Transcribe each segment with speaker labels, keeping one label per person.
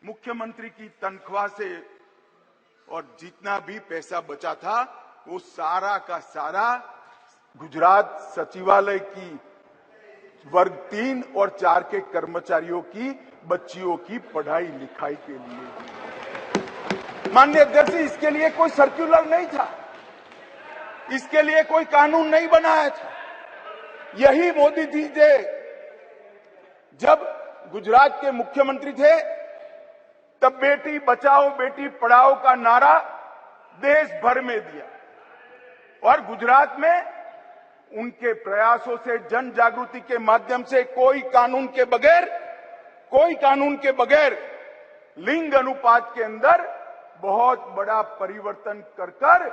Speaker 1: मुख्यमंत्री की तनख्वाह से और जितना भी पैसा बचा था वो सारा का सारा गुजरात सचिवालय की वर्ग 3 और 4 के कर्मचारियों की बच्चियों की पढ़ाई लिखाई के लिए। माननीय अध्यक्ष, इसके लिए कोई सर्कुलर नहीं था, इसके लिए कोई कानून नहीं बनाया था। यही मोदी जी थे जब गुजरात के मुख्यमंत्री थे, तब बेटी बचाओ बेटी पढ़ाओ का नारा देश भर में दिया और गुजरात में उनके प्रयासों से, जन जागृति के माध्यम से कोई कानून के बगैर लिंग अनुपात के अंदर बहुत बड़ा परिवर्तन कर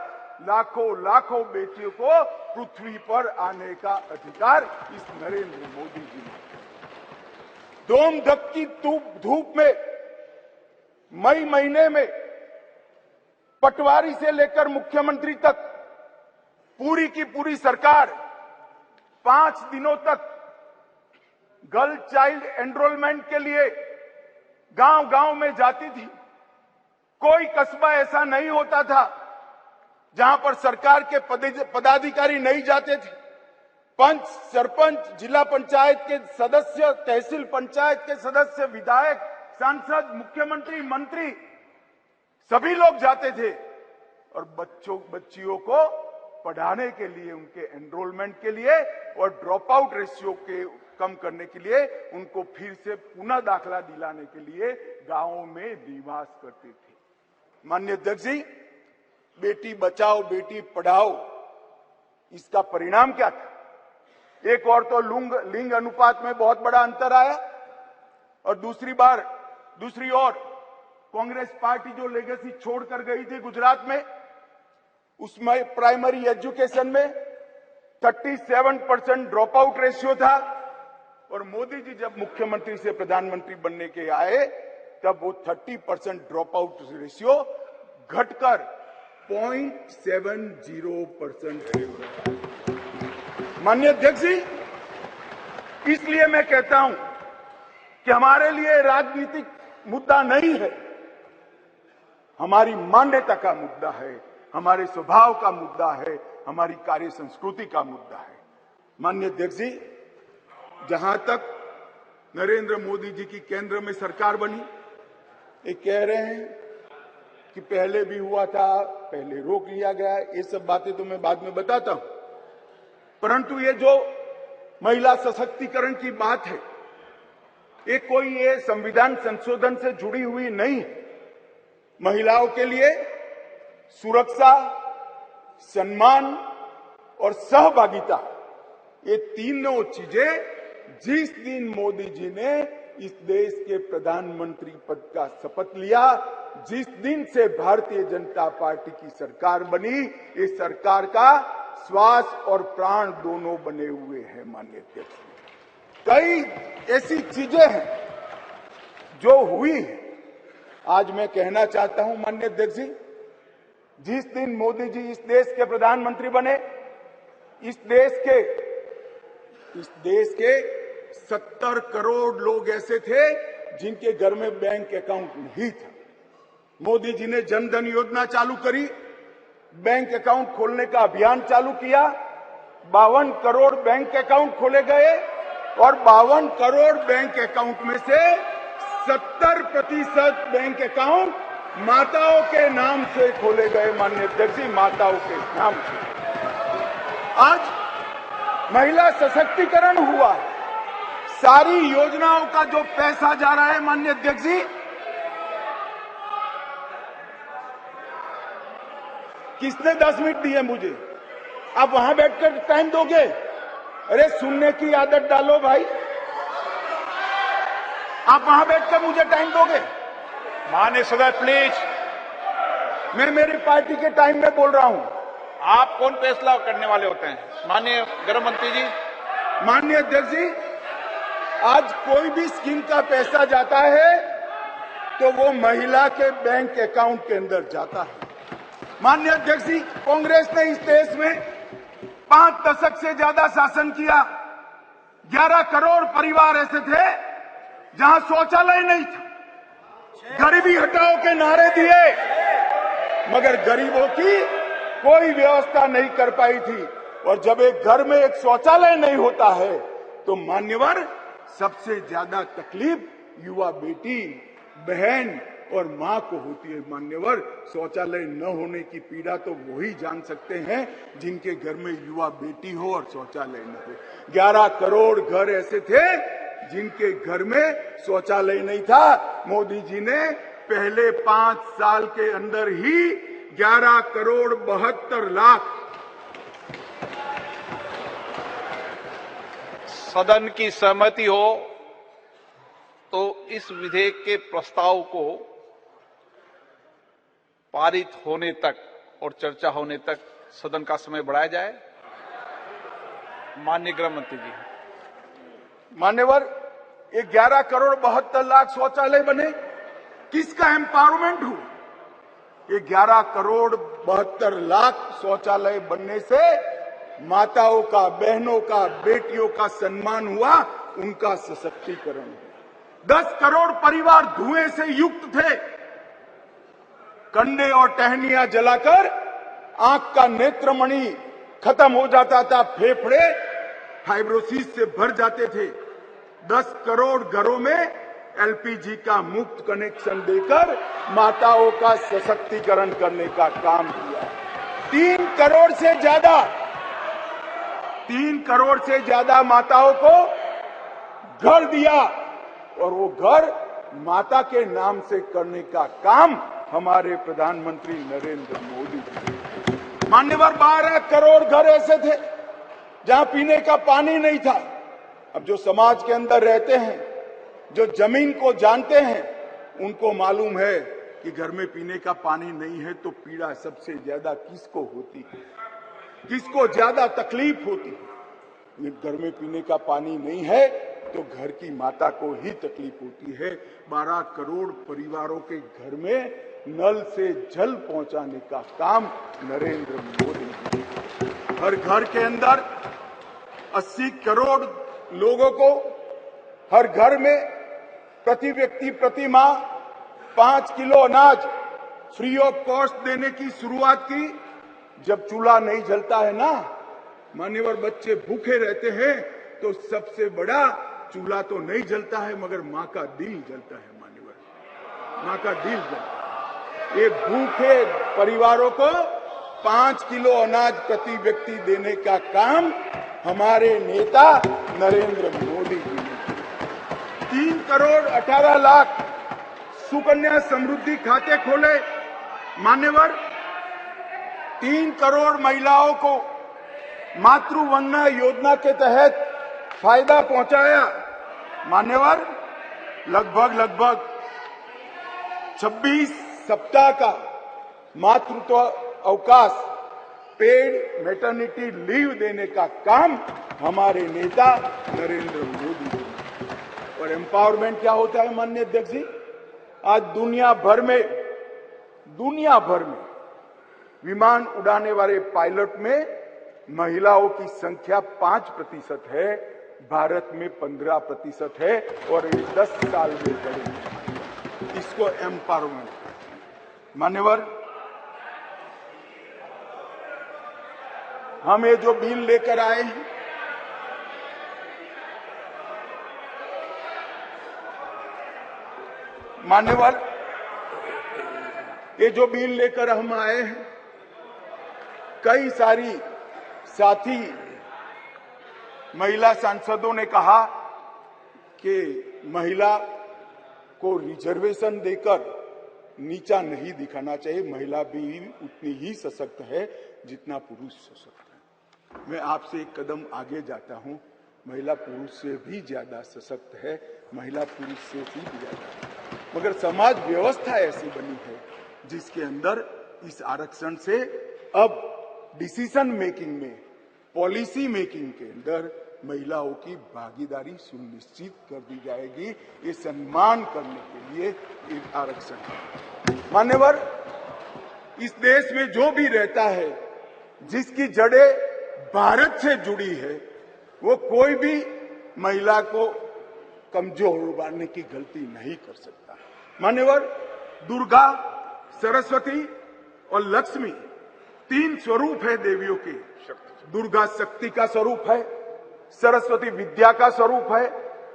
Speaker 1: लाखों बेटियों को पृथ्वी पर आने का अधिकार इस नरेंद्र मोदी जी ने। दोम धक्की धूप में मई महीने में पटवारी से लेकर मुख्यमंत्री तक पूरी की पूरी सरकार 5 दिनों तक गर्ल चाइल्ड एनरोलमेंट के लिए गांव-गांव में जाती थी। कोई कस्बा ऐसा नहीं होता था जहां पर सरकार के पदाधिकारी नहीं जाते थे। पंच, सरपंच, जिला पंचायत के सदस्य, तहसील पंचायत के सदस्य, विधायक, सांसद, मुख्यमंत्री, मंत्री सभी लोग जाते थे और बच्चियों को पढ़ाने के लिए, उनके एनरोलमेंट के लिए और ड्रॉप आउट रेशियो के कम करने के लिए, उनको फिर से पुनः दाखला दिलाने के लिए गांवों में निवास करते थे। माननीय अध्यक्ष जी, बेटी बचाओ बेटी पढ़ाओ, इसका परिणाम क्या था? एक और तो लिंग अनुपात में बहुत बड़ा अंतर आया और दूसरी ओर कांग्रेस पार्टी जो लेगेसी छोड़कर गई थी गुजरात में, उसमें प्राइमरी एजुकेशन में 37% ड्रॉप आउट रेशियो था और मोदी जी जब मुख्यमंत्री से प्रधानमंत्री बनने के आए तब वो 30% ड्रॉप आउट रेशियो घटकर 0.70% है। माननीय अध्यक्ष जी, इसलिए मैं कहता हूं कि हमारे लिए राजनीतिक मुद्दा नहीं है, हमारी मान्यता का मुद्दा है, हमारे स्वभाव का मुद्दा है, हमारी कार्य संस्कृति का मुद्दा है। माननीय अध्यक्ष जी, जहां तक नरेंद्र मोदी जी की केंद्र में सरकार बनी, ये कह रहे हैं कि पहले भी हुआ था, पहले रोक लिया गया, ये सब बातें तो मैं बाद में बताता हूं। परंतु ये जो महिला सशक्तिकरण की बात है, ये संविधान संशोधन से जुड़ी हुई नहीं है। महिलाओं के लिए सुरक्षा, सम्मान और सहभागिता, ये तीनों चीजें जिस दिन मोदी जी ने इस देश के प्रधानमंत्री पद का शपथ लिया, जिस दिन से भारतीय जनता पार्टी की सरकार बनी, इस सरकार का श्वास और प्राण दोनों बने हुए हैं। माननीय अध्यक्ष, कई ऐसी चीजें हैं जो हुई है। आज मैं कहना चाहता हूं माननीय अध्यक्ष जी, जिस दिन मोदी जी इस देश के प्रधानमंत्री बने, इस देश के 70 करोड़ लोग ऐसे थे जिनके घर में बैंक अकाउंट नहीं था। मोदी जी ने जनधन योजना चालू करी, बैंक अकाउंट खोलने का अभियान चालू किया, 52 करोड़ बैंक अकाउंट खोले गए और 52 करोड़ बैंक अकाउंट में से 70% बैंक अकाउंट माताओं के नाम से खोले गए। माननीय अध्यक्ष जी, माताओं के नाम से आज महिला सशक्तिकरण हुआ। सारी योजनाओं का जो पैसा जा रहा है, माननीय अध्यक्ष जी, किसने 10 मिनट दिए मुझे? आप वहां बैठकर टाइम दोगे? अरे सुनने की आदत डालो भाई, आप वहां बैठकर मुझे टाइम दोगे?
Speaker 2: माननीय सदस्य प्लीज,
Speaker 1: मैं मेरी पार्टी के टाइम में बोल रहा हूं।
Speaker 2: आप कौन फैसला करने वाले होते हैं? माननीय गृह मंत्री जी।
Speaker 1: माननीय अध्यक्ष जी, आज कोई भी स्कीम का पैसा जाता है तो वो महिला के बैंक अकाउंट के अंदर जाता है। माननीय अध्यक्ष जी, कांग्रेस ने इस देश में 5 दशक से ज्यादा शासन किया। 11 करोड़ परिवार ऐसे थे जहां शौचालय नहीं था। गरीबी हटाओ के नारे दिए, मगर गरीबों की कोई व्यवस्था नहीं कर पाई थी। और जब एक घर में एक शौचालय नहीं होता है तो मान्यवर सबसे ज्यादा तकलीफ युवा बेटी, बहन और मां को होती है। मान्यवर शौचालय न होने की पीड़ा तो वही जान सकते हैं जिनके घर में युवा बेटी हो और शौचालय न हो। 11 करोड़ घर ऐसे थे जिनके घर में शौचालय नहीं था। मोदी जी ने पहले 5 साल के अंदर ही 11 करोड़ 72 लाख
Speaker 2: सदन की सहमति हो तो इस विधेयक के प्रस्ताव को पारित होने तक और चर्चा होने तक सदन का समय बढ़ाया जाए। माननीय गृह मंत्री जी।
Speaker 1: मान्यवर, ये 11 करोड़ 72 लाख शौचालय बने, किसका एम्पावरमेंट हुआ? ये 11 करोड़ 72 लाख शौचालय बनने से माताओं का, बहनों का, बेटियों का सम्मान हुआ, उनका सशक्तिकरण हुआ। 10 करोड़ परिवार धुएं से युक्त थे, कंडे और टहनियां जलाकर आंख का नेत्रमणि खत्म हो जाता था, फेफड़े फाइब्रोसिस से भर जाते थे। 10 करोड़ घरों में एलपीजी का मुफ्त कनेक्शन देकर माताओं का सशक्तिकरण करने का काम किया। 3 करोड़ से ज्यादा माताओं को घर दिया और वो घर माता के नाम से करने का काम हमारे प्रधानमंत्री नरेंद्र मोदी जी। मान्यवर, 12 करोड़ घर ऐसे थे जहां पीने का पानी नहीं था। अब जो समाज के अंदर रहते हैं, जो जमीन को जानते हैं, उनको मालूम है कि घर में पीने का पानी नहीं है तो पीड़ा सबसे ज्यादा किसको होती है, किसको ज्यादा तकलीफ होती है। घर में पीने का पानी नहीं है तो घर की माता को ही तकलीफ होती है। 12 करोड़ परिवारों के घर में नल से जल पहुंचाने का काम नरेंद्र मोदी जी। हर घर के अंदर 80 करोड़ लोगों को हर घर में प्रति व्यक्ति प्रति माह 5 किलो अनाज फ्री ऑफ कॉस्ट देने की शुरुआत की। जब चूल्हा नहीं जलता है ना मान्यवर, बच्चे भूखे रहते हैं तो सबसे बड़ा चूल्हा तो नहीं जलता है मगर मां का दिल जलता है। मान्यवर, मां का दिल जलता है। ये भूखे परिवारों को 5 किलो अनाज प्रति व्यक्ति देने का काम हमारे नेता नरेंद्र मोदी जी ने किया। 3 करोड़ 18 लाख सुकन्या समृद्धि खाते खोले। मान्यवर, 3 करोड़ महिलाओं को मातृवंदना योजना के तहत फायदा पहुंचाया। मान्यवर, लगभग 26 सप्ताह का मातृत्व अवकाश, पेड मैटरनिटी लीव देने का काम हमारे नेता नरेंद्र मोदी जी ने। और एम्पावरमेंट क्या होता है माननीय अध्यक्ष जी? आज दुनिया भर में विमान उड़ाने वाले पायलट में महिलाओं की संख्या 5% है, भारत में 15% है और ये 10 साल में बढ़ेगी। इसको एम्पावरमेंट। मान्यवर, हम ये जो बिल लेकर आए हैं, मान्यवर, ये जो बिल लेकर हम आए हैं, कई सारी साथी महिला सांसदों ने कहा कि महिला को रिजर्वेशन देकर नीचा नहीं दिखाना चाहिए, महिला भी उतनी ही सशक्त है जितना पुरुष सशक्त है। मैं आपसे एक कदम आगे जाता हूं, महिला पुरुष से भी ज्यादा सशक्त है, महिला पुरुष से भी ज्यादा है। मगर समाज व्यवस्था ऐसी बनी है जिसके अंदर इस आरक्षण से अब डिसीजन मेकिंग में, पॉलिसी मेकिंग के अंदर महिलाओं की भागीदारी सुनिश्चित कर दी जाएगी। ये सम्मान करने के लिए एक आरक्षण है। मान्यवर, इस देश में जो भी रहता है जिसकी जड़ें भारत से जुड़ी है, वो कोई भी महिला को कमजोर बनाने की गलती नहीं कर सकता। मान्यवर, दुर्गा, सरस्वती और लक्ष्मी तीन स्वरूप है देवियों के। दुर्गा शक्ति का स्वरूप है, सरस्वती विद्या का स्वरूप है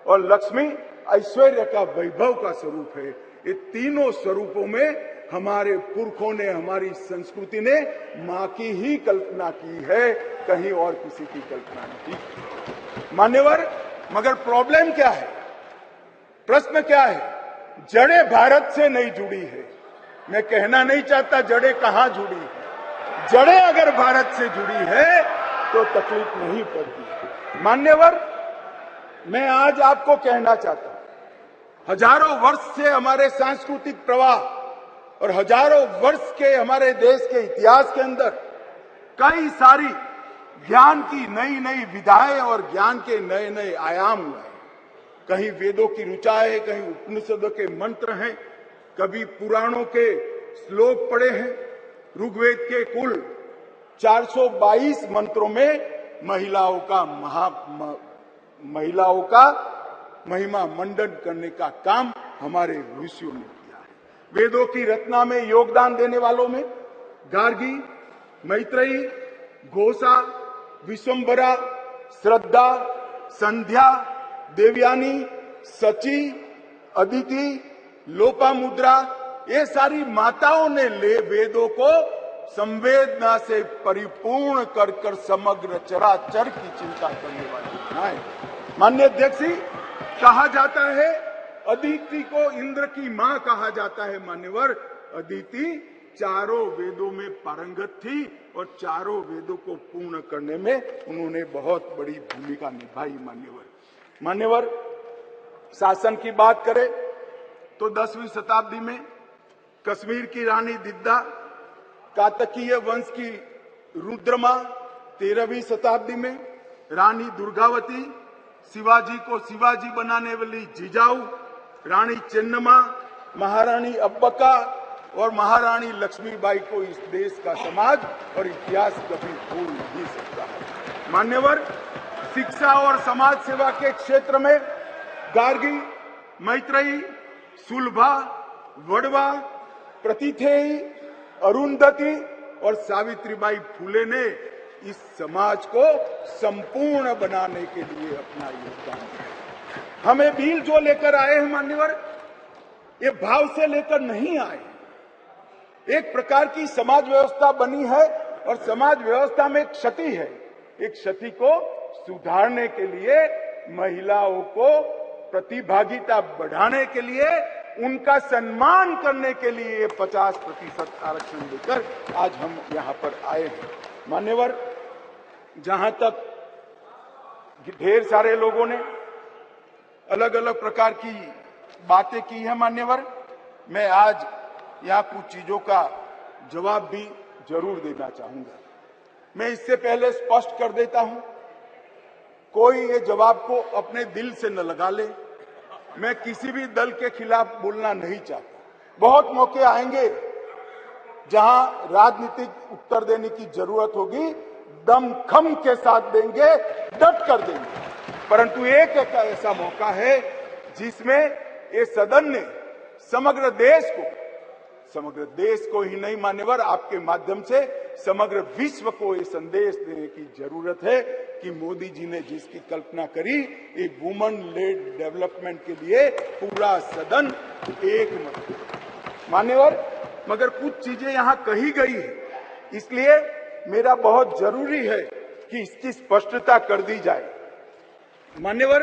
Speaker 1: और लक्ष्मी ऐश्वर्य का, वैभव का स्वरूप है। ये तीनों स्वरूपों में हमारे पुरखों ने, हमारी संस्कृति ने मां की ही कल्पना की है, कहीं और किसी की कल्पना नहीं। मान्यवर, मगर प्रॉब्लम क्या है, प्रश्न क्या है? जड़ें भारत से नहीं जुड़ी है। मैं कहना नहीं चाहता जड़ें कहां जुड़ी है। जड़ें अगर भारत से जुड़ी है तो तकलीफ नहीं पड़ती। मान्यवर, मैं आज आपको कहना चाहता हूं, हजारों वर्ष से हमारे सांस्कृतिक प्रवाह और हजारों वर्ष के हमारे देश के इतिहास के अंदर कई सारी ज्ञान की नई नई विधाएं और ज्ञान के नए नए आयाम हुए। कहीं वेदों की ऋचा है, कहीं उपनिषदों के मंत्र हैं, कभी पुराणों के श्लोक पढ़े हैं। ऋग्वेद के कुल 422 मंत्रों में महिलाओं का महिमा मंडन करने का काम हमारे ऋषियों ने किया है। वेदों की रचना में योगदान देने वालों में गार्गी, मैत्रेयी, घोषा, विश्वम्भरा, श्रद्धा, संध्या, देवयानी, सची, अदिति, लोपामुद्रा, ये सारी माताओं ने वेदों को संवेदना से परिपूर्ण कर कर समग्र चराचर की चिंता करने वाली बनाए। माननीय अध्यक्ष जी, कहा जाता है अदिति को इंद्र की मां कहा जाता है। मान्यवर, अदिति चारों वेदों में पारंगत थी और चारों वेदों को पूर्ण करने में उन्होंने बहुत बड़ी भूमिका निभाई। मान्यवर, शासन की बात करें तो 10वीं शताब्दी में कश्मीर की रानी दिद्दा, कातकीय वंश की रुद्रमा 13वीं शताब्दी में रानी दुर्गावती, शिवाजी को शिवाजी बनाने वाली जिजाऊ, रानी चेन्नम्मा, महारानी अब्बका और महारानी लक्ष्मीबाई को इस देश का समाज और इतिहास कभी भूल नहीं सकता है। मान्यवर, शिक्षा और समाज सेवा के क्षेत्र में गार्गी, मैत्रेयी, सुलभा, वड़वा, प्रतिथेयी, अरुंधति और सावित्रीबाई फुले ने इस समाज को संपूर्ण बनाने के लिए अपना योगदान दिया। हमें बिल जो लेकर आए हैं मान्यवर, ये भाव से लेकर नहीं आए। एक प्रकार की समाज व्यवस्था बनी है और समाज व्यवस्था में एक क्षति है। एक क्षति को सुधारने के लिए, महिलाओं को प्रतिभागिता बढ़ाने के लिए, उनका सम्मान करने के लिए 50% आरक्षण लेकर आज हम यहां पर आए हैं। मान्यवर, जहां तक ढेर सारे लोगों ने अलग अलग प्रकार की बातें की है मान्यवर, मैं आज यहां कुछ चीजों का जवाब भी जरूर देना चाहूंगा। मैं इससे पहले स्पष्ट कर देता हूं, कोई ये जवाब को अपने दिल से न लगा ले। मैं किसी भी दल के खिलाफ बोलना नहीं चाहता। बहुत मौके आएंगे जहां राजनीतिक उत्तर देने की जरूरत होगी, दमखम के साथ देंगे, डट कर देंगे। परंतु एक ऐसा मौका है जिसमें ये सदन ने समग्र देश को ही नहीं मान्यवर, आपके माध्यम से समग्र विश्व को ये संदेश देने की जरूरत है कि मोदी जी ने जिसकी कल्पना करी, एक वुमन लेड डेवलपमेंट के लिए पूरा सदन एक मत। मान्यवर, मगर कुछ चीजें यहां कही गई है, इसलिए मेरा बहुत जरूरी है कि इसकी स्पष्टता कर दी जाए। मान्यवर,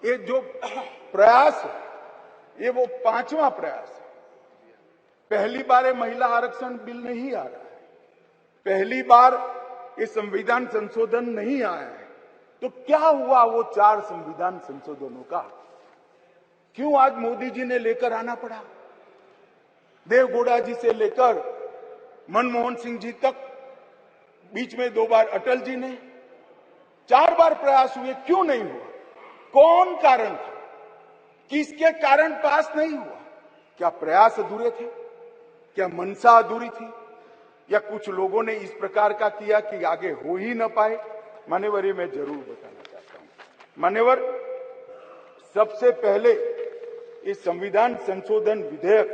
Speaker 1: ये जो प्रयास है, ये वो 5वां प्रयास है। पहली बार ये महिला आरक्षण बिल नहीं आ रहा है, पहली बार ये संविधान संशोधन नहीं आया है। तो क्या हुआ वो 4 संविधान संशोधनों का? क्यों आज मोदी जी ने लेकर आना पड़ा? देवगौड़ा जी से लेकर मनमोहन सिंह जी तक, बीच में 2 बार अटल जी ने, 4 बार प्रयास हुए, क्यों नहीं हुआ? कौन कारण था? किसके कारण पास नहीं हुआ? क्या प्रयास अधूरे थे? क्या मंशा अधूरी थी? या कुछ लोगों ने इस प्रकार का किया कि आगे हो ही न पाए? मान्यवर, मैं जरूर बताना चाहता हूं। मान्यवर, सबसे पहले इस संविधान संशोधन विधेयक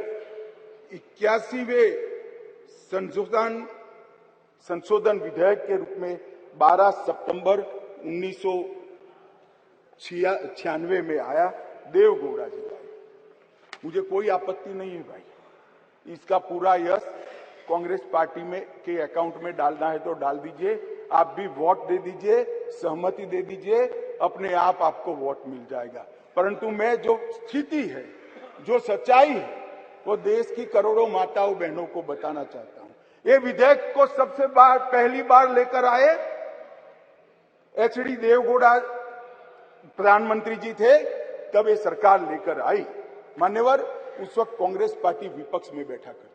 Speaker 1: 81वें संशोधन विधेयक के रूप में 12 सितंबर 1996 में आया। देवगौड़ा जी का, मुझे कोई आपत्ति नहीं है भाई, इसका पूरा यश कांग्रेस पार्टी में के अकाउंट में डालना है तो डाल दीजिए, आप भी वोट दे दीजिए, सहमति दे दीजिए, अपने आप आपको वोट मिल जाएगा। परंतु मैं जो स्थिति है, जो सच्चाई है, वो देश की करोड़ों माताओं बहनों को बताना चाहता हूं। ये विधेयक को सबसे पहली बार लेकर आए एचडी देवगौड़ा प्रधानमंत्री जी थे, तब ये सरकार लेकर आई। मान्यवर, उस वक्त कांग्रेस पार्टी विपक्ष में बैठा करती थी।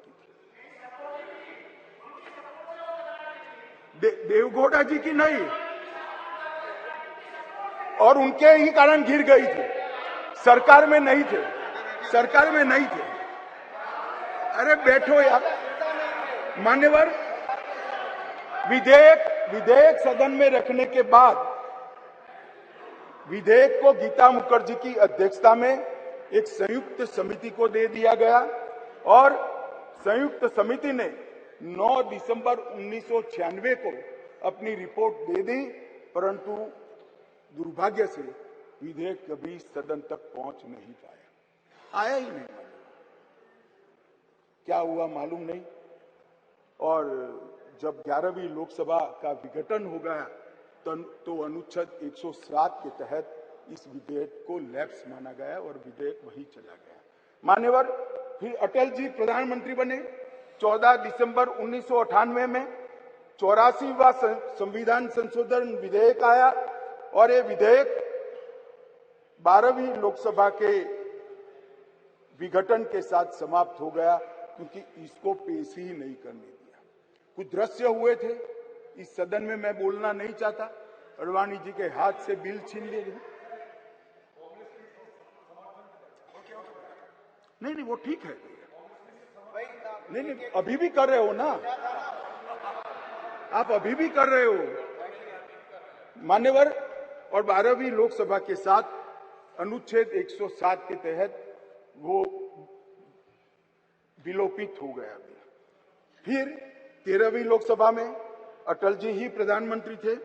Speaker 1: देवगौड़ा जी की नहीं, और उनके ही कारण गिर गई थी, सरकार में नहीं थे, सरकार में नहीं थे। अरे बैठो यार। मान्यवर, विधेयक सदन में रखने के बाद विधेयक को गीता मुखर्जी की अध्यक्षता में एक संयुक्त समिति को दे दिया गया और संयुक्त समिति ने 9 दिसंबर 1996 को अपनी रिपोर्ट दे दी, परंतु दुर्भाग्य से विधेयक कभी सदन तक पहुंच नहीं पाया, आया ही नहीं। क्या हुआ मालूम नहीं। और जब 11वीं लोकसभा का विघटन हो गया तो अनुच्छेद 107 के तहत इस विधेयक को लैप्स माना गया और विधेयक वहीं चला गया। मान्यवर, फिर अटल जी प्रधानमंत्री बने। 14 दिसंबर 1998 में 84वां संविधान संशोधन विधेयक आया और ये विधेयक 12वीं लोकसभा के विघटन के साथ समाप्त हो गया, क्योंकि इसको पेश ही नहीं करने दिया। कुछ दृश्य हुए थे इस सदन में, मैं बोलना नहीं चाहता। अडवाणी जी के हाथ से बिल छीन लिए गए। नहीं, वो ठीक है। नहीं, अभी भी कर रहे हो ना आप, अभी भी कर रहे हो मान्यवर। और 12वीं लोकसभा के साथ अनुच्छेद 107 के तहत वो विलोपित हो गया। फिर 13वीं लोकसभा में अटल जी ही प्रधानमंत्री थे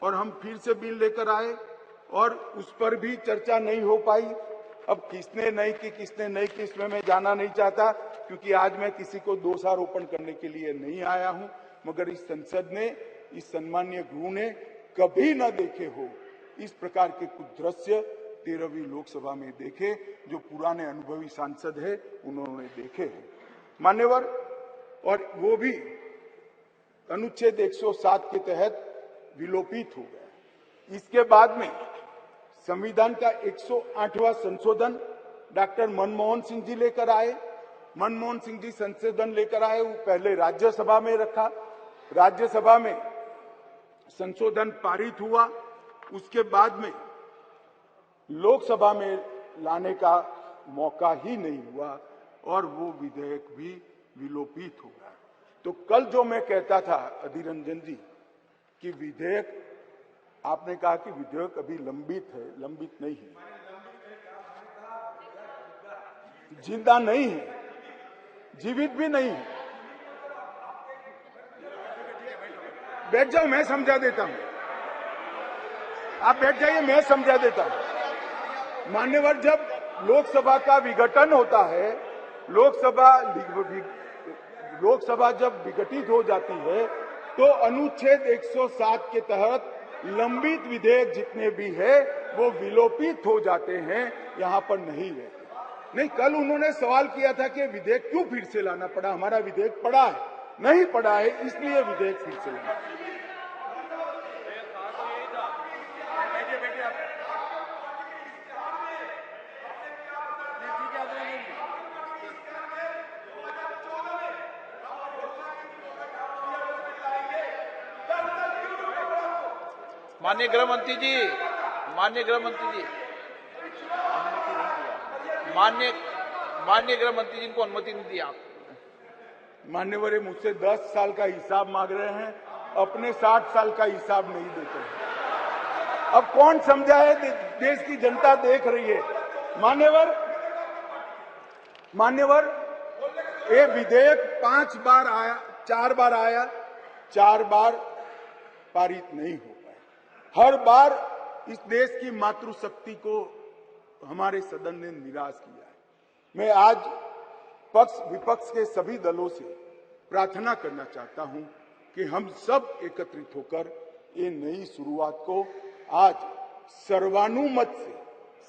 Speaker 1: और हम फिर से बिल लेकर आए और उस पर भी चर्चा नहीं हो पाई। अब किसने नहीं की, किसने नहीं की, इसमें मैं जाना नहीं चाहता, क्योंकि आज मैं किसी को दोषारोपण करने के लिए नहीं आया हूं। मगर इस संसद ने, इस सम्मानीय गृह ने कभी न देखे हो इस प्रकार के कुछ दृश्य 13वीं लोकसभा में देखे, जो पुराने अनुभवी सांसद है उन्होंने देखे हैं मान्यवर। और वो भी अनुच्छेद 107 के तहत विलोपित हो गया। इसके बाद में संविधान का 108वां संशोधन डॉक्टर मनमोहन सिंह जी लेकर आए। मनमोहन सिंह जी संशोधन लेकर आए, वो पहले राज्यसभा में रखा, राज्यसभा में संशोधन पारित हुआ, उसके बाद में लोकसभा में लाने का मौका ही नहीं हुआ और वो विधेयक भी विलोपित हो गया। तो कल जो मैं कहता था अधीर रंजन जी कि विधेयक, आपने कहा कि विधेयक अभी लंबित है, लंबित नहीं है, जिंदा नहीं है, जीवित भी नहीं है। बैठ जाओ, मैं समझा देता हूं। आप बैठ जाइए, मैं समझा देता हूं। मान्यवर, जब लोकसभा का विघटन होता है, लोकसभा जब विघटित हो जाती है तो अनुच्छेद 107 के तहत लंबित विधेयक जितने भी है वो विलोपित हो जाते हैं, यहां पर नहीं रहते। नहीं, कल उन्होंने सवाल किया था कि विधेयक क्यों फिर से लाना पड़ा। हमारा विधेयक पड़ा है, नहीं पड़ा है, इसलिए विधेयक फिर से लाना।
Speaker 2: माननीय गृह मंत्री जी, माननीय गृह मंत्री जी, माननीय गृह मंत्री जी को अनुमति नहीं दी आप।
Speaker 1: मान्यवर, मुझसे 10 साल का हिसाब मांग रहे हैं, अपने 60 साल का हिसाब नहीं देते हैं। अब कौन समझाए, देश की जनता देख रही है। मान्यवर, ये विधेयक 5 बार आया, 4 बार आया, 4 बार पारित नहीं हो पाया। हर बार इस देश की मातृशक्ति को हमारे सदन ने निराश किया है। मैं आज पक्ष विपक्ष के सभी दलों से प्रार्थना करना चाहता हूं कि हम सब एकत्रित होकर ये नई शुरुआत को आज सर्वानुमत से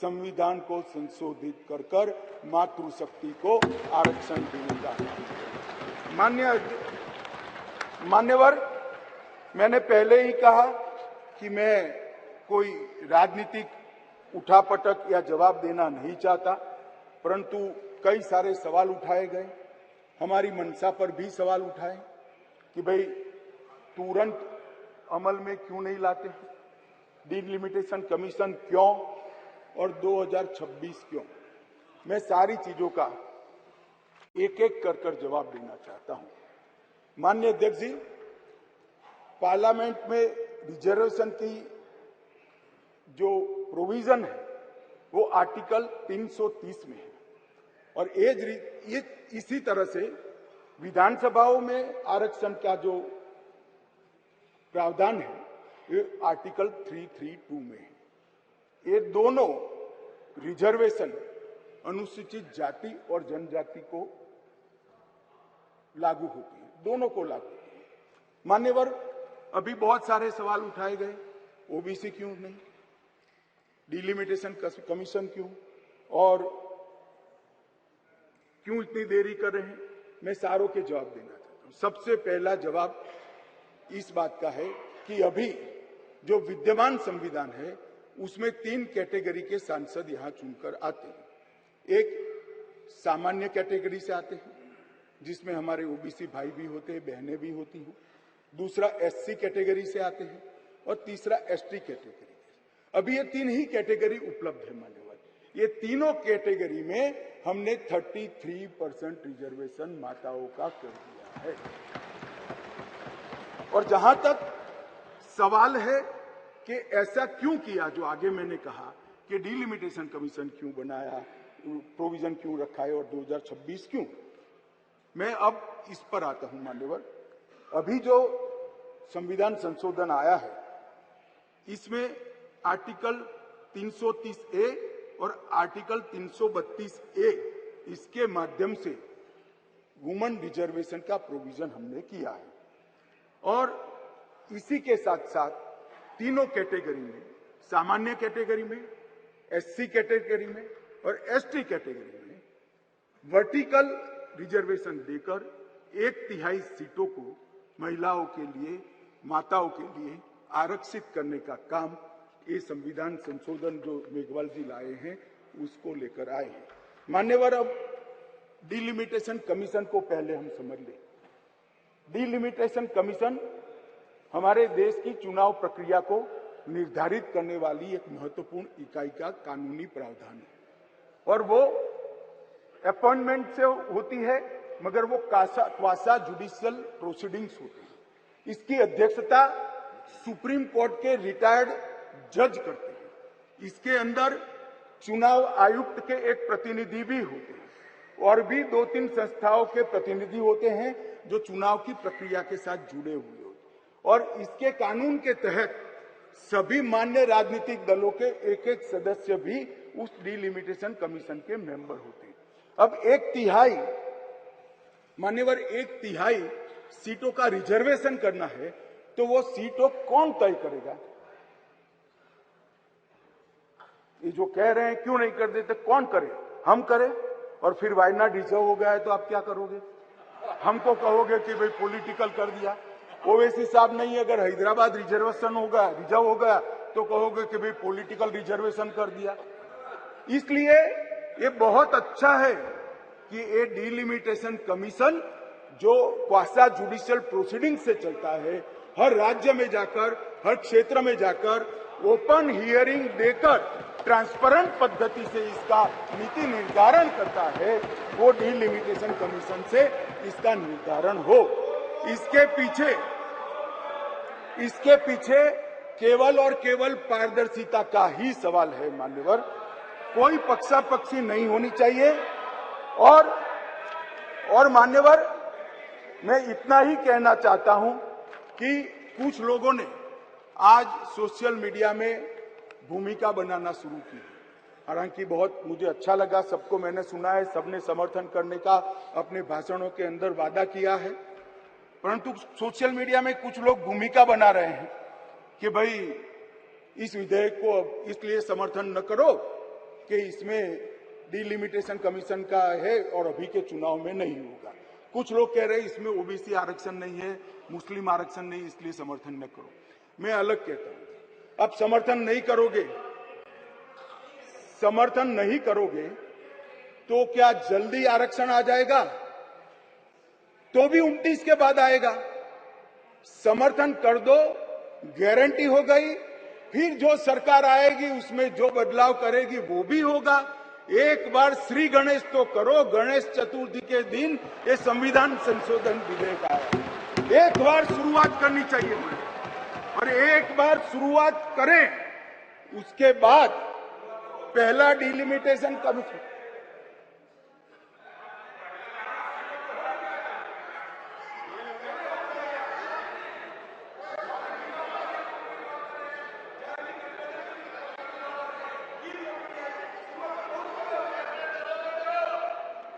Speaker 1: संविधान को संशोधित कर मातृशक्ति को आरक्षण देने का। मान्यवर, मैंने पहले ही कहा कि मैं कोई राजनीतिक उठापटक या जवाब देना नहीं चाहता, परंतु कई सारे सवाल उठाए गए। हमारी मंशा पर भी सवाल उठाए कि भाई तुरंत अमल में क्यों नहीं लाते, डिलिमिटेशन कमीशन क्यों और 2026 क्यों। मैं सारी चीजों का एक एक कर जवाब देना चाहता हूं। माननीय अध्यक्ष जी, पार्लियामेंट में रिजर्वेशन की जो प्रोविजन है वो आर्टिकल 330 में है और ये इसी तरह से विधानसभाओं में आरक्षण का जो प्रावधान है ये आर्टिकल 332 में है। ये दोनों रिजर्वेशन अनुसूचित जाति और जनजाति को लागू होती है, दोनों को लागू होती है। मान्यवर, अभी बहुत सारे सवाल उठाए गए, ओबीसी क्यों नहीं, डिलिमिटेशन कमीशन क्यों और क्यों इतनी देरी कर रहे हैं। मैं सारों के जवाब देना चाहता हूं। सबसे पहला जवाब इस बात का है कि अभी जो विद्यमान संविधान है उसमें 3 कैटेगरी के सांसद यहां चुनकर आते हैं। एक सामान्य कैटेगरी से आते हैं जिसमें हमारे ओबीसी भाई भी होते हैं, बहनें भी होती हैं। दूसरा एससी कैटेगरी से आते हैं और तीसरा एसटी कैटेगरी। अभी ये 3 ही कैटेगरी उपलब्ध है मान्यवर। ये तीनों कैटेगरी में हमने 33% रिजर्वेशन माताओं का कर दिया है। और जहां तक सवाल है कि ऐसा क्यों किया, जो आगे मैंने कहा कि डिलिमिटेशन कमीशन क्यों बनाया, प्रोविजन क्यों रखा है और 2026 क्यों, मैं अब इस पर आता हूं मान्यवर। अभी जो संविधान संशोधन आया है इसमें आर्टिकल 330A और आर्टिकल 332A इसके माध्यम से वुमेन रिजर्वेशन का प्रोविजन हमने किया है और इसी के साथ साथ तीनों कैटेगरी में, सामान्य कैटेगरी में, एससी कैटेगरी में और एसटी कैटेगरी में वर्टिकल रिजर्वेशन देकर 1/3 सीटों को महिलाओं के लिए, माताओं के लिए आरक्षित करने का काम ये संविधान संशोधन जो मेघवाल जी लाए हैं उसको लेकर आए हैं। मान्यवर, अब डिलिमिटेशन कमीशन को पहले हम समझ लें। डिलिमिटेशन कमीशन हमारे देश की चुनाव प्रक्रिया को निर्धारित करने वाली एक महत्वपूर्ण इकाई का कानूनी प्रावधान है और वो अपॉइंटमेंट से होती है, मगर वो क्वासा जुडिशियल प्रोसीडिंग्स होती है। इसकी अध्यक्षता सुप्रीम कोर्ट के रिटायर्ड जज करते हैं। इसके अंदर चुनाव आयुक्त के एक प्रतिनिधि भी होते हैं और भी 2-3 संस्थाओं के प्रतिनिधि होते हैं जो चुनाव की प्रक्रिया के साथ जुड़े हुए होते हैं और इसके कानून के तहत सभी मान्य राजनीतिक दलों के एक सदस्य भी उस डिलिमिटेशन कमीशन के मेंबर होते हैं। अब 1/3 मान्यवर 1/3 सीटों का रिजर्वेशन करना है तो वो सीटों कौन तय करेगा? ये जो कह रहे हैं क्यों नहीं कर देते, कौन करे? हम करें और फिर वायनाड रिजर्व हो गया है तो आप क्या करोगे? हमको कहोगे कि भाई पॉलिटिकल कर दिया। ओवैसी साहब नहीं, अगर हैदराबाद रिजर्वेशन होगा, रिजर्व हो गया तो कहोगे कि भाई पॉलिटिकल रिजर्वेशन कर दिया। इसलिए ये बहुत अच्छा है कि ये डिलिमिटेशन कमीशन जो क्वासा जुडिशियल प्रोसीडिंग से चलता है, हर राज्य में जाकर, हर क्षेत्र में जाकर ओपन हियरिंग देकर ट्रांसपेरेंट पद्धति से इसका नीति निर्धारण करता है, वो डिलिमिटेशन कमीशन से इसका निर्धारण हो। इसके पीछे केवल और केवल पारदर्शिता का ही सवाल है मान्यवर। कोई पक्षापक्षी नहीं होनी चाहिए। और मान्यवर, मैं इतना ही कहना चाहता हूं कि कुछ लोगों ने आज सोशल मीडिया में भूमिका बनाना शुरू की। हालांकि बहुत मुझे अच्छा लगा, सबको मैंने सुना है, सबने समर्थन करने का अपने भाषणों के अंदर वादा किया है। परंतु सोशल मीडिया में कुछ लोग भूमिका बना रहे हैं कि भाई इस विधेयक को इसलिए समर्थन न करो कि इसमें डिलिमिटेशन कमीशन का है और अभी के चुनाव में नहीं होगा। कुछ लोग कह रहे हैं इसमें ओबीसी आरक्षण नहीं है, मुस्लिम आरक्षण नहीं, इसलिए समर्थन न करो। मैं अलग कहता हूं, अब समर्थन नहीं करोगे तो क्या जल्दी आरक्षण आ जाएगा? तो भी 29 के बाद आएगा। समर्थन कर दो, गारंटी हो गई। फिर जो सरकार आएगी उसमें जो बदलाव करेगी वो भी होगा। एक बार श्री गणेश तो करो, गणेश चतुर्थी के दिन ये संविधान संशोधन विधेयक आया। एक बार शुरुआत करनी चाहिए और एक बार शुरुआत करें, उसके बाद पहला डिलिमिटेशन कमीशन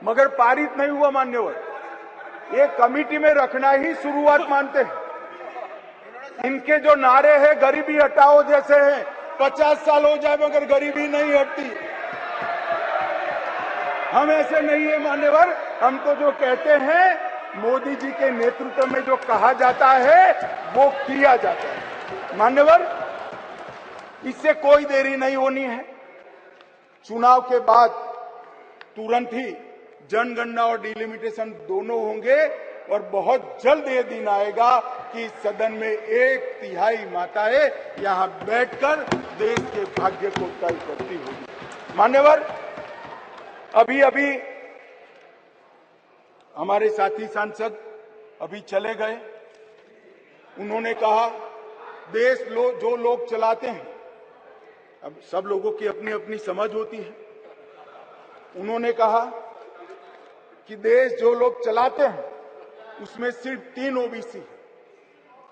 Speaker 1: मगर पारित नहीं हुआ मान्यवर। ये कमेटी में रखना ही शुरुआत मानते हैं। इनके जो नारे हैं गरीबी हटाओ जैसे हैं, 50 साल हो जाए मगर गरीबी नहीं हटती। हम ऐसे नहीं है मान्यवर। हम तो जो कहते हैं मोदी जी के नेतृत्व में जो कहा जाता है वो किया जाता है मान्यवर। इससे कोई देरी नहीं होनी है। चुनाव के बाद तुरंत ही जनगणना और डिलिमिटेशन दोनों होंगे और बहुत जल्द ये दिन आएगा कि सदन में 1/3 माताएं यहां बैठकर देश के भाग्य को तय करती होगी। मान्यवर, अभी हमारे साथी सांसद अभी चले गए। उन्होंने कहा देश जो लोग चलाते हैं, अब सब लोगों की अपनी अपनी समझ होती है। उन्होंने कहा कि देश जो लोग चलाते हैं उसमें सिर्फ 3 ओबीसी है।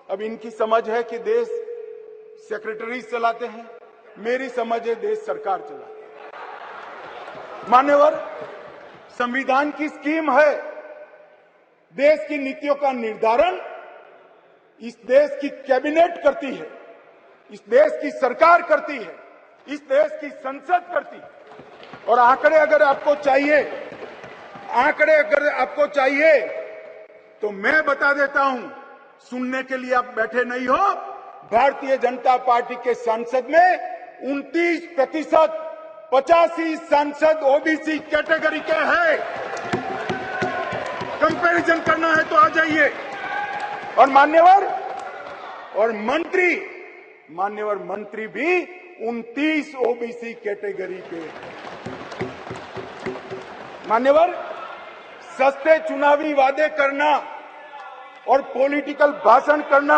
Speaker 1: अब इनकी समझ है कि देश सेक्रेटरी चलाते हैं, मेरी समझ है देश सरकार चलाती है। मान्यवर, संविधान की स्कीम है, देश की नीतियों का निर्धारण इस देश की कैबिनेट करती है, इस देश की सरकार करती है, इस देश की संसद करती है। और आंकड़े अगर आपको चाहिए तो मैं बता देता हूं, सुनने के लिए आप बैठे नहीं हो। भारतीय जनता पार्टी के सांसद में 29%, 85 सांसद ओबीसी कैटेगरी के हैं। कंपैरिजन करना है तो आ जाइए। और मंत्री भी 29 ओबीसी कैटेगरी के हैं। मान्यवर, सस्ते चुनावी वादे करना और पॉलिटिकल भाषण करना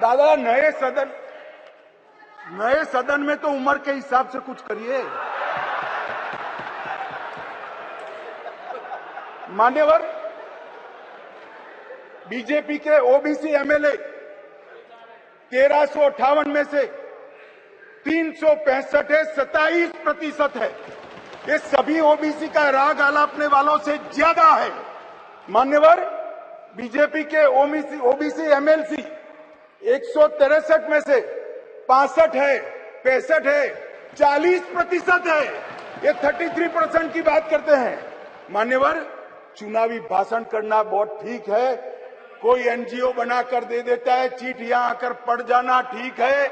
Speaker 1: दादा, नए सदन में तो उम्र के हिसाब से कुछ करिए। मान्यवर, बीजेपी के ओबीसी एमएलए 1358 में से 365 है, 27% है। ये सभी ओबीसी का राग आलापने वालों से ज्यादा है। मान्यवर, बीजेपी के ओबीसी एमएलसी 163 में से 65 है, 65 है, 40% है। ये 33% की बात करते हैं। मान्यवर, चुनावी भाषण करना बहुत ठीक है, कोई एनजीओ बनाकर दे देता है, चिट्ठियां आकर पढ़ जाना ठीक है।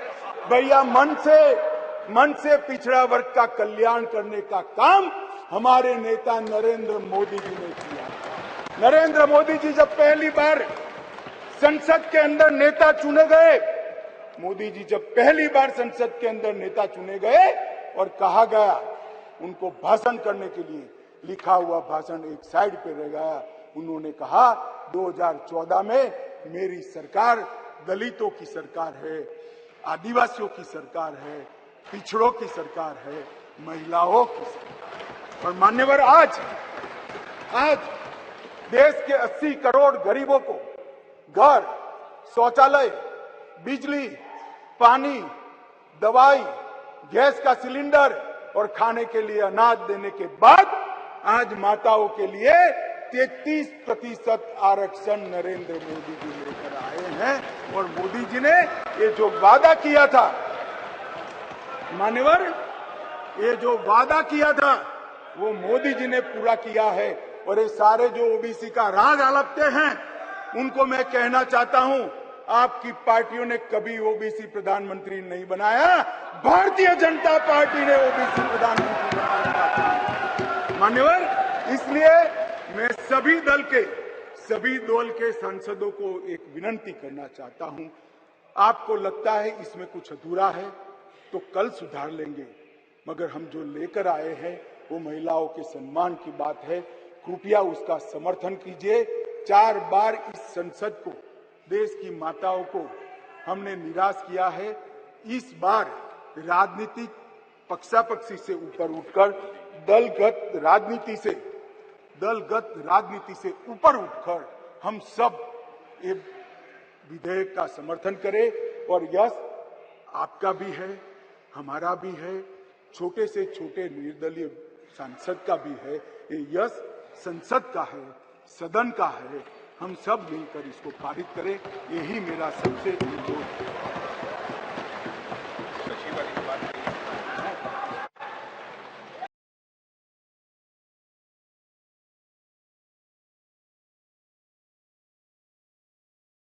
Speaker 1: भैया, मन से पिछड़ा वर्ग का कल्याण करने का काम हमारे नेता नरेंद्र मोदी जी ने किया। नरेंद्र मोदी जी जब पहली बार संसद के अंदर नेता चुने गए, और कहा गया, उनको भाषण करने के लिए लिखा हुआ भाषण एक साइड पे रह गया। उन्होंने कहा 2014 में मेरी सरकार दलितों की सरकार है, आदिवासियों की सरकार है, पिछड़ों की सरकार है, महिलाओं की सरकार। और मान्यवर, आज देश के 80 करोड़ गरीबों को घर, शौचालय, बिजली, पानी, दवाई, गैस का सिलेंडर और खाने के लिए अनाज देने के बाद आज माताओं के लिए 33% आरक्षण नरेंद्र मोदी जी लेकर आए हैं। और मोदी जी ने ये जो वादा किया था, मान्यवर, ये जो वादा किया था वो मोदी जी ने पूरा किया है। और ये सारे जो ओबीसी का राग आलपते हैं, उनको मैं कहना चाहता हूं, आपकी पार्टियों ने कभी ओबीसी प्रधानमंत्री नहीं बनाया, भारतीय जनता पार्टी ने ओबीसी प्रधानमंत्री बनाया। मान्यवर, इसलिए मैं सभी दल के सांसदों को एक विनंती करना चाहता हूं, आपको लगता है इसमें कुछ अधूरा है तो कल सुधार लेंगे, मगर हम जो लेकर आए हैं वो महिलाओं के सम्मान की बात है। कृपया उसका समर्थन कीजिए। 4 बार इस संसद को, देश की माताओं को हमने निराश किया है। इस बार राजनीतिक पक्षापक्षी से ऊपर उठकर दलगत राजनीति से ऊपर उठकर हम सब ये विधेयक का समर्थन करें। और यश आपका भी है, हमारा भी है, छोटे से छोटे निर्दलीय सांसद का भी है। ये यश संसद का है, सदन का है। हम सब मिलकर इसको पारित करें, यही मेरा सबसे अनुरोध है।